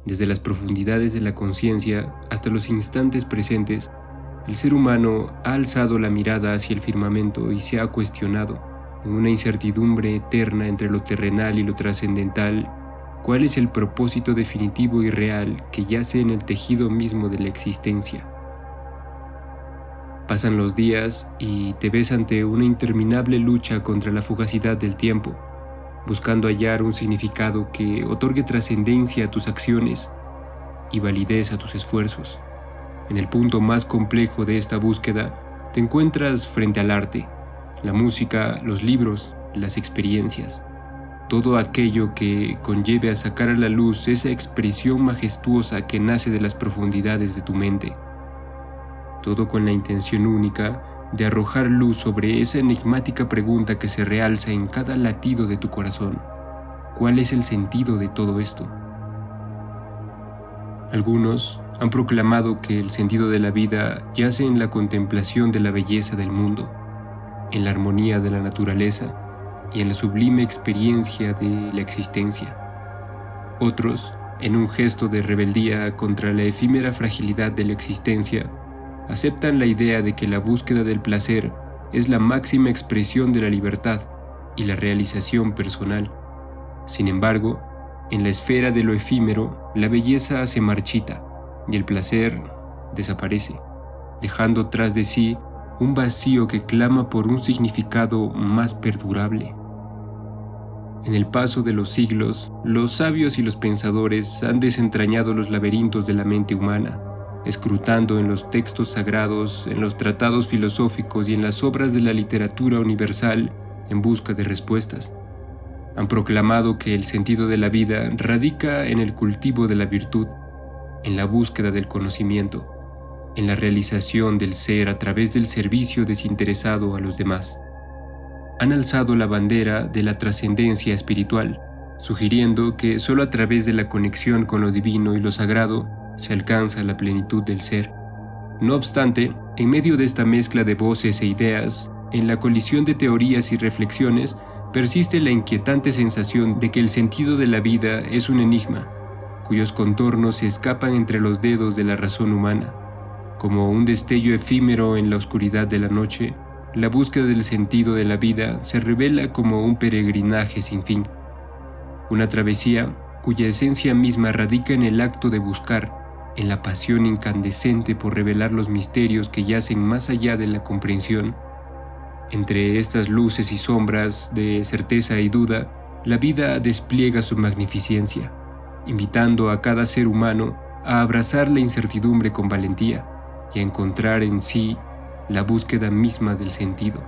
Desde las profundidades de la conciencia hasta los instantes presentes, el ser humano ha alzado la mirada hacia el firmamento y se ha cuestionado, en una incertidumbre eterna entre lo terrenal y lo trascendental, cuál es el propósito definitivo y real que yace en el tejido mismo de la existencia. Pasan los días y te ves ante una interminable lucha contra la fugacidad del tiempo, buscando hallar un significado que otorgue trascendencia a tus acciones y validez a tus esfuerzos. En el punto más complejo de esta búsqueda, te encuentras frente al arte, la música, los libros, las experiencias, todo aquello que conlleve a sacar a la luz esa expresión majestuosa que nace de las profundidades de tu mente. Todo con la intención única de arrojar luz sobre esa enigmática pregunta que se realza en cada latido de tu corazón. ¿Cuál es el sentido de todo esto? Algunos han proclamado que el sentido de la vida yace en la contemplación de la belleza del mundo, en la armonía de la naturaleza y en la sublime experiencia de la existencia. Otros, en un gesto de rebeldía contra la efímera fragilidad de la existencia, aceptan la idea de que la búsqueda del placer es la máxima expresión de la libertad y la realización personal. Sin embargo, en la esfera de lo efímero, la belleza se marchita y el placer desaparece, dejando tras de sí un vacío que clama por un significado más perdurable. En el paso de los siglos, los sabios y los pensadores han desentrañado los laberintos de la mente humana, escrutando en los textos sagrados, en los tratados filosóficos y en las obras de la literatura universal en busca de respuestas. Han proclamado que el sentido de la vida radica en el cultivo de la virtud, en la búsqueda del conocimiento, en la realización del ser a través del servicio desinteresado a los demás. Han alzado la bandera de la trascendencia espiritual, sugiriendo que solo a través de la conexión con lo divino y lo sagrado se alcanza la plenitud del ser. No obstante, en medio de esta mezcla de voces e ideas, en la colisión de teorías y reflexiones, persiste la inquietante sensación de que el sentido de la vida es un enigma, cuyos contornos se escapan entre los dedos de la razón humana. Como un destello efímero en la oscuridad de la noche, la búsqueda del sentido de la vida se revela como un peregrinaje sin fin, una travesía cuya esencia misma radica en el acto de buscar, en la pasión incandescente por revelar los misterios que yacen más allá de la comprensión. Entre estas luces y sombras de certeza y duda, la vida despliega su magnificencia, invitando a cada ser humano a abrazar la incertidumbre con valentía y a encontrar en sí la búsqueda misma del sentido.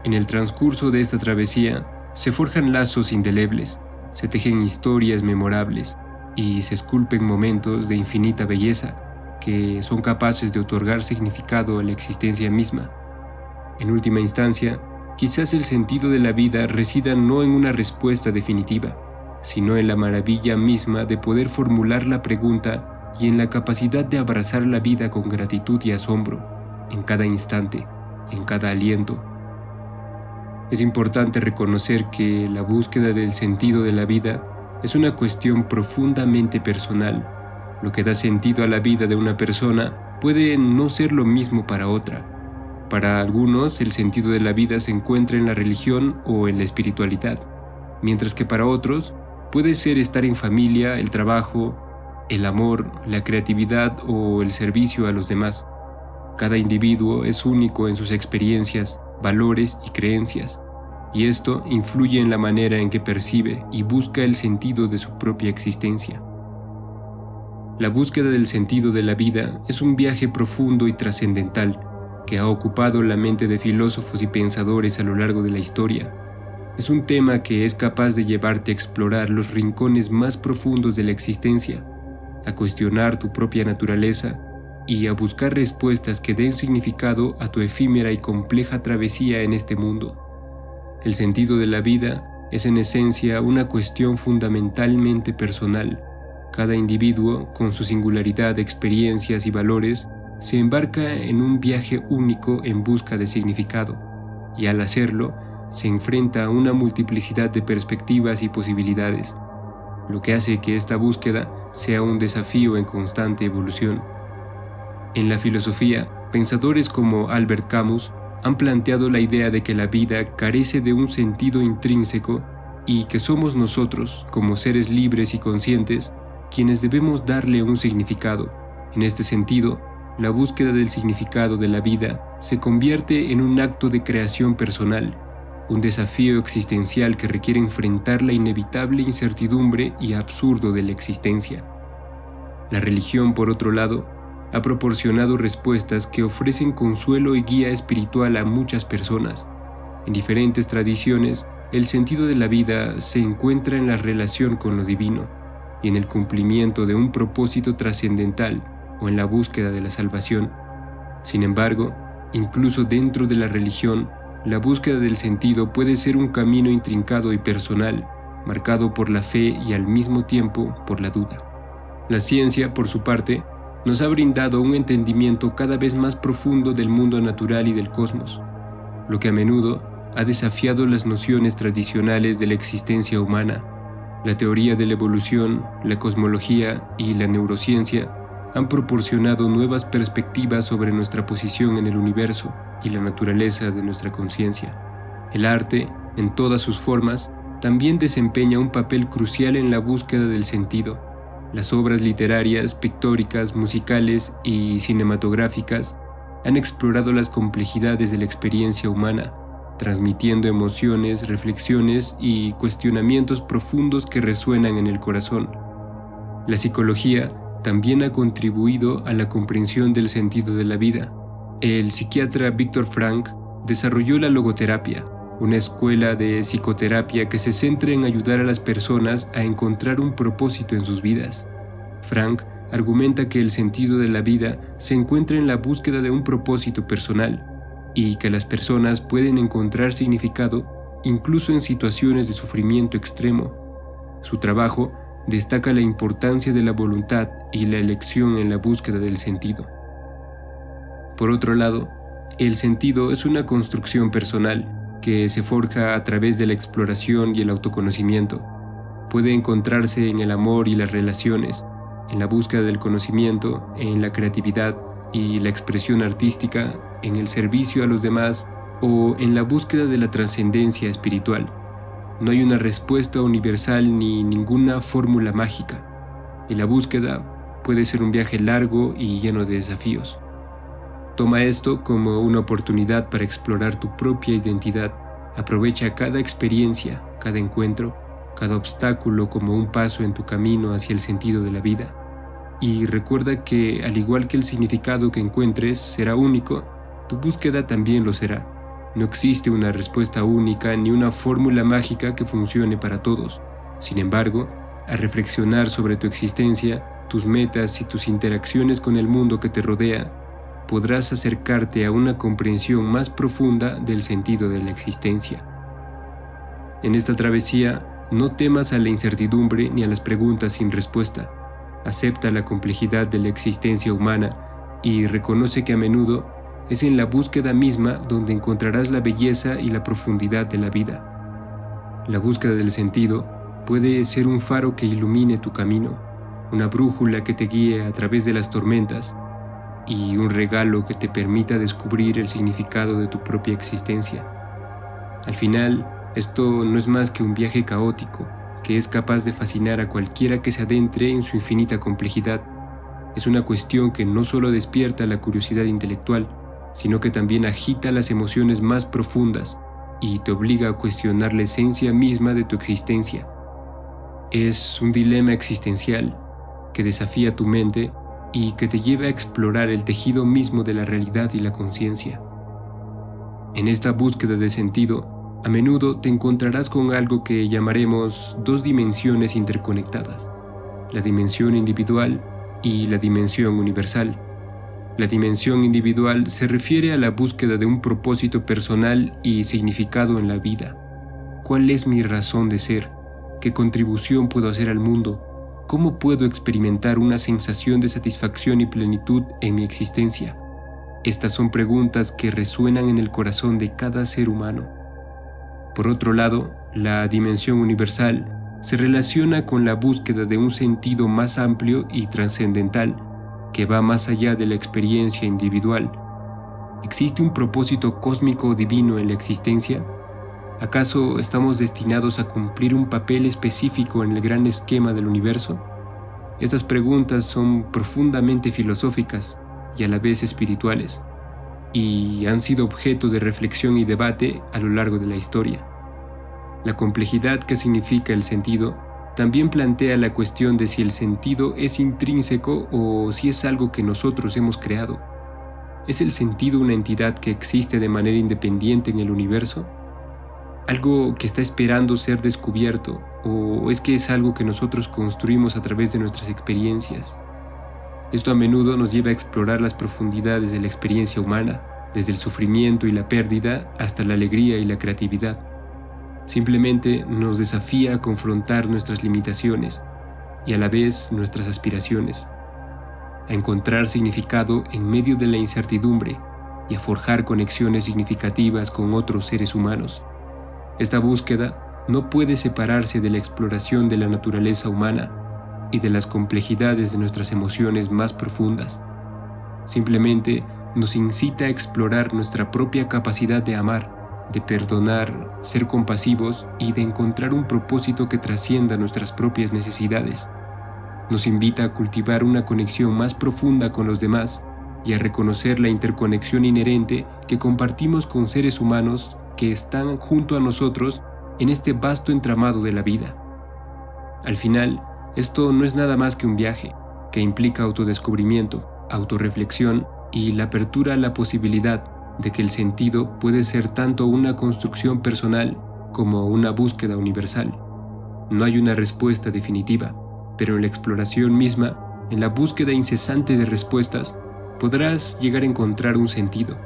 En el transcurso de esta travesía se forjan lazos indelebles, se tejen historias memorables y se esculpen momentos de infinita belleza que son capaces de otorgar significado a la existencia misma. En última instancia, quizás el sentido de la vida resida no en una respuesta definitiva, sino en la maravilla misma de poder formular la pregunta y en la capacidad de abrazar la vida con gratitud y asombro, en cada instante, en cada aliento. Es importante reconocer que la búsqueda del sentido de la vida es una cuestión profundamente personal. Lo que da sentido a la vida de una persona puede no ser lo mismo para otra. Para algunos, el sentido de la vida se encuentra en la religión o en la espiritualidad, mientras que para otros puede ser estar en familia, el trabajo, el amor, la creatividad o el servicio a los demás. Cada individuo es único en sus experiencias, valores y creencias, y esto influye en la manera en que percibe y busca el sentido de su propia existencia. La búsqueda del sentido de la vida es un viaje profundo y trascendental que ha ocupado la mente de filósofos y pensadores a lo largo de la historia. Es un tema que es capaz de llevarte a explorar los rincones más profundos de la existencia, a cuestionar tu propia naturaleza y a buscar respuestas que den significado a tu efímera y compleja travesía en este mundo. El sentido de la vida es en esencia una cuestión fundamentalmente personal. Cada individuo, con su singularidad de experiencias y valores, se embarca en un viaje único en busca de significado, y al hacerlo, se enfrenta a una multiplicidad de perspectivas y posibilidades, lo que hace que esta búsqueda sea un desafío en constante evolución. En la filosofía, pensadores como Albert Camus han planteado la idea de que la vida carece de un sentido intrínseco y que somos nosotros, como seres libres y conscientes, quienes debemos darle un significado. En este sentido, la búsqueda del significado de la vida se convierte en un acto de creación personal, un desafío existencial que requiere enfrentar la inevitable incertidumbre y absurdo de la existencia. La religión, por otro lado, ha proporcionado respuestas que ofrecen consuelo y guía espiritual a muchas personas. En diferentes tradiciones, el sentido de la vida se encuentra en la relación con lo divino y en el cumplimiento de un propósito trascendental o en la búsqueda de la salvación. Sin embargo, incluso dentro de la religión, la búsqueda del sentido puede ser un camino intrincado y personal, marcado por la fe y al mismo tiempo por la duda. La ciencia, por su parte, nos ha brindado un entendimiento cada vez más profundo del mundo natural y del cosmos, lo que a menudo ha desafiado las nociones tradicionales de la existencia humana. La teoría de la evolución, la cosmología y la neurociencia han proporcionado nuevas perspectivas sobre nuestra posición en el universo y la naturaleza de nuestra conciencia. El arte, en todas sus formas, también desempeña un papel crucial en la búsqueda del sentido. Las obras literarias, pictóricas, musicales y cinematográficas han explorado las complejidades de la experiencia humana, transmitiendo emociones, reflexiones y cuestionamientos profundos que resuenan en el corazón. La psicología también ha contribuido a la comprensión del sentido de la vida. El psiquiatra Viktor Frankl desarrolló la logoterapia, una escuela de psicoterapia que se centra en ayudar a las personas a encontrar un propósito en sus vidas. Frankl argumenta que el sentido de la vida se encuentra en la búsqueda de un propósito personal y que las personas pueden encontrar significado incluso en situaciones de sufrimiento extremo. Su trabajo destaca la importancia de la voluntad y la elección en la búsqueda del sentido. Por otro lado, el sentido es una construcción personal que se forja a través de la exploración y el autoconocimiento. Puede encontrarse en el amor y las relaciones, en la búsqueda del conocimiento, en la creatividad y la expresión artística, en el servicio a los demás o en la búsqueda de la trascendencia espiritual. No hay una respuesta universal ni ninguna fórmula mágica, y la búsqueda puede ser un viaje largo y lleno de desafíos. Toma esto como una oportunidad para explorar tu propia identidad. Aprovecha cada experiencia, cada encuentro, cada obstáculo como un paso en tu camino hacia el sentido de la vida. Y recuerda que, al igual que el significado que encuentres será único, tu búsqueda también lo será. No existe una respuesta única ni una fórmula mágica que funcione para todos. Sin embargo, al reflexionar sobre tu existencia, tus metas y tus interacciones con el mundo que te rodea, podrás acercarte a una comprensión más profunda del sentido de la existencia. En esta travesía, no temas a la incertidumbre ni a las preguntas sin respuesta. Acepta la complejidad de la existencia humana y reconoce que a menudo es en la búsqueda misma donde encontrarás la belleza y la profundidad de la vida. La búsqueda del sentido puede ser un faro que ilumine tu camino, una brújula que te guíe a través de las tormentas y un regalo que te permita descubrir el significado de tu propia existencia. Al final, esto no es más que un viaje caótico que es capaz de fascinar a cualquiera que se adentre en su infinita complejidad. Es una cuestión que no solo despierta la curiosidad intelectual, sino que también agita las emociones más profundas y te obliga a cuestionar la esencia misma de tu existencia. Es un dilema existencial que desafía tu mente y que te lleva a explorar el tejido mismo de la realidad y la conciencia. En esta búsqueda de sentido, a menudo te encontrarás con algo que llamaremos dos dimensiones interconectadas, la dimensión individual y la dimensión universal. La dimensión individual se refiere a la búsqueda de un propósito personal y significado en la vida. ¿Cuál es mi razón de ser? ¿Qué contribución puedo hacer al mundo? ¿Cómo puedo experimentar una sensación de satisfacción y plenitud en mi existencia? Estas son preguntas que resuenan en el corazón de cada ser humano. Por otro lado, la dimensión universal se relaciona con la búsqueda de un sentido más amplio y trascendental, que va más allá de la experiencia individual. ¿Existe un propósito cósmico o divino en la existencia? ¿Acaso estamos destinados a cumplir un papel específico en el gran esquema del universo? Estas preguntas son profundamente filosóficas y a la vez espirituales, y han sido objeto de reflexión y debate a lo largo de la historia. La complejidad que significa el sentido también plantea la cuestión de si el sentido es intrínseco o si es algo que nosotros hemos creado. ¿Es el sentido una entidad que existe de manera independiente en el universo? ¿Algo que está esperando ser descubierto, o es que es algo que nosotros construimos a través de nuestras experiencias? Esto a menudo nos lleva a explorar las profundidades de la experiencia humana, desde el sufrimiento y la pérdida hasta la alegría y la creatividad. Simplemente nos desafía a confrontar nuestras limitaciones y a la vez nuestras aspiraciones, a encontrar significado en medio de la incertidumbre y a forjar conexiones significativas con otros seres humanos. Esta búsqueda no puede separarse de la exploración de la naturaleza humana y de las complejidades de nuestras emociones más profundas. Simplemente nos incita a explorar nuestra propia capacidad de amar, de perdonar, ser compasivos y de encontrar un propósito que trascienda nuestras propias necesidades. Nos invita a cultivar una conexión más profunda con los demás y a reconocer la interconexión inherente que compartimos con seres humanos que están junto a nosotros en este vasto entramado de la vida. Al final, esto no es nada más que un viaje, que implica autodescubrimiento, autorreflexión y la apertura a la posibilidad de que el sentido puede ser tanto una construcción personal como una búsqueda universal. No hay una respuesta definitiva, pero en la exploración misma, en la búsqueda incesante de respuestas, podrás llegar a encontrar un sentido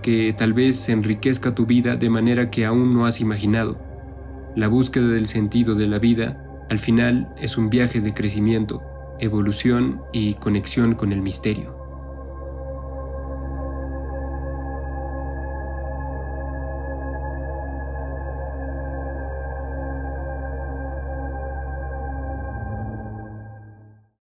que tal vez enriquezca tu vida de manera que aún no has imaginado. La búsqueda del sentido de la vida, al final, es un viaje de crecimiento, evolución y conexión con el misterio.